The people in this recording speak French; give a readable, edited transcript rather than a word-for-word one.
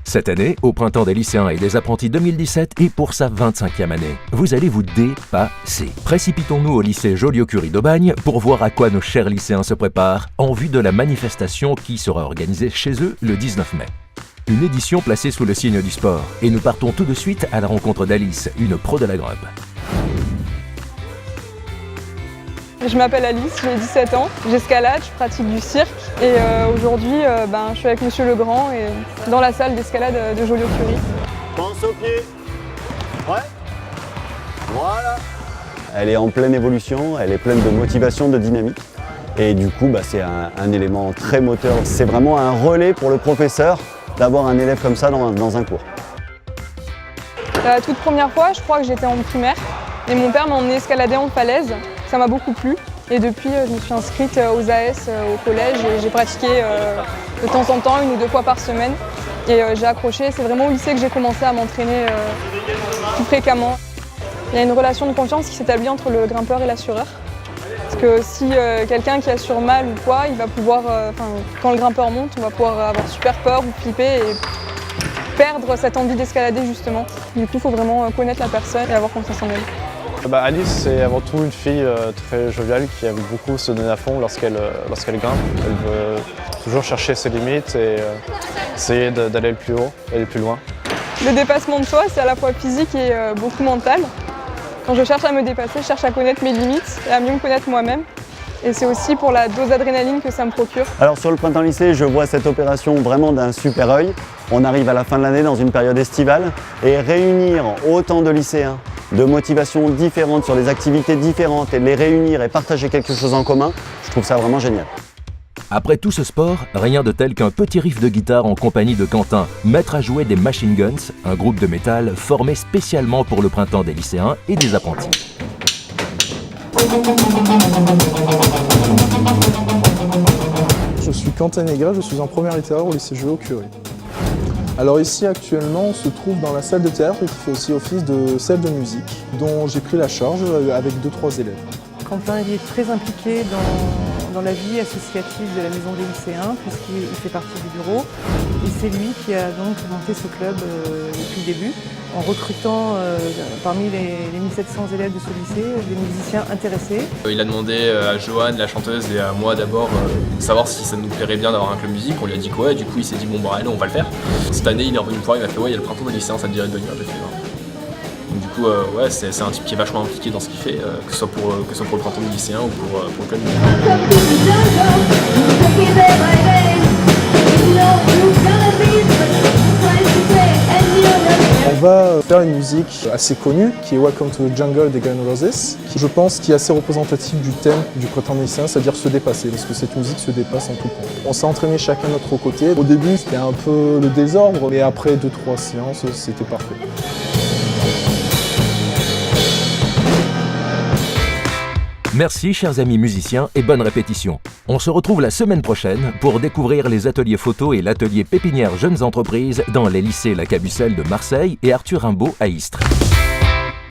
Cette année, au Printemps des lycéens et des apprentis 2017 et pour sa 25e année, vous allez vous dépasser. Précipitons-nous au lycée Joliot-Curie d'Aubagne pour voir à quoi nos chers lycéens se préparent en vue de la manifestation qui sera organisée chez eux le 19 mai. Une édition placée sous le signe du sport. Et nous partons tout de suite à la rencontre d'Alice, une pro de la Grub. Je m'appelle Alice, j'ai 17 ans, j'escalade, je pratique du cirque et aujourd'hui je suis avec Monsieur Legrand et dans la salle d'escalade de Joliot-Curie. Pense aux pieds. Ouais. Voilà. Elle est en pleine évolution, elle est pleine de motivation, de dynamique. Et du coup, c'est un élément très moteur. C'est vraiment un relais pour le professeur d'avoir un élève comme ça dans un cours. La toute première fois, je crois que j'étais en primaire et mon père m'a emmené escalader en falaise. Ça m'a beaucoup plu et depuis je me suis inscrite aux AS au collège et j'ai pratiqué de temps en temps, 1 ou 2 fois par semaine et j'ai accroché. C'est vraiment au lycée que j'ai commencé à m'entraîner plus fréquemment. Il y a une relation de confiance qui s'établit entre le grimpeur et l'assureur. Parce que si quelqu'un qui assure mal ou quoi, il va pouvoir, quand le grimpeur monte, on va pouvoir avoir super peur ou flipper et perdre cette envie d'escalader justement. Du coup, il faut vraiment connaître la personne et avoir confiance en elle. Alice, c'est avant tout une fille très joviale qui aime beaucoup se donner à fond lorsqu'elle grimpe. Elle veut toujours chercher ses limites et essayer d'aller le plus haut et le plus loin. Le dépassement de soi, c'est à la fois physique et beaucoup mental. Quand je cherche à me dépasser, je cherche à connaître mes limites et à mieux me connaître moi-même. Et c'est aussi pour la dose d'adrénaline que ça me procure. Alors sur le printemps lycée, je vois cette opération vraiment d'un super œil. On arrive à la fin de l'année dans une période estivale et réunir autant de lycéens de motivations différentes sur des activités différentes et de les réunir et partager quelque chose en commun, je trouve ça vraiment génial. Après tout ce sport, rien de tel qu'un petit riff de guitare en compagnie de Quentin, maître à jouer des Machine Guns, un groupe de métal formé spécialement pour le Printemps des lycéens et des apprentis. Je suis Quentin Negret, je suis en première littéraire au lycée Joliot-Curie. Alors ici actuellement on se trouve dans la salle de théâtre qui fait aussi office de salle de musique dont j'ai pris la charge avec 2-3 élèves. Quentin il est très impliqué dans la vie associative de la maison des lycéens puisqu'il fait partie du bureau et c'est lui qui a donc monté ce club depuis le début en recrutant parmi les 1700 élèves de ce lycée des musiciens intéressés. Il a demandé à Joanne, la chanteuse, et à moi d'abord savoir si ça nous plairait bien d'avoir un club musique. On lui a dit que ouais, du coup il s'est dit bon allez on va le faire. Cette année il est revenu me voir, il m'a fait ouais il y a le printemps des lycéens, ça te dirait de venir, j'ai fait donc du coup ouais c'est un type qui est vachement impliqué dans ce qu'il fait, que ce soit pour le printemps des lycéens ou pour le club musique. On va faire une musique assez connue qui est Welcome to the Jungle des Guns N' Roses, qui je pense qui est assez représentative du thème du printemps des lycéens, c'est-à-dire se dépasser, parce que cette musique se dépasse en tout point. On s'est entraîné chacun de notre côté. Au début c'était un peu le désordre, mais après 2-3 séances c'était parfait. Merci chers amis musiciens et bonne répétition. On se retrouve la semaine prochaine pour découvrir les ateliers photo et l'atelier pépinière jeunes entreprises dans les lycées La Cabucelle de Marseille et Arthur Rimbaud à Istres.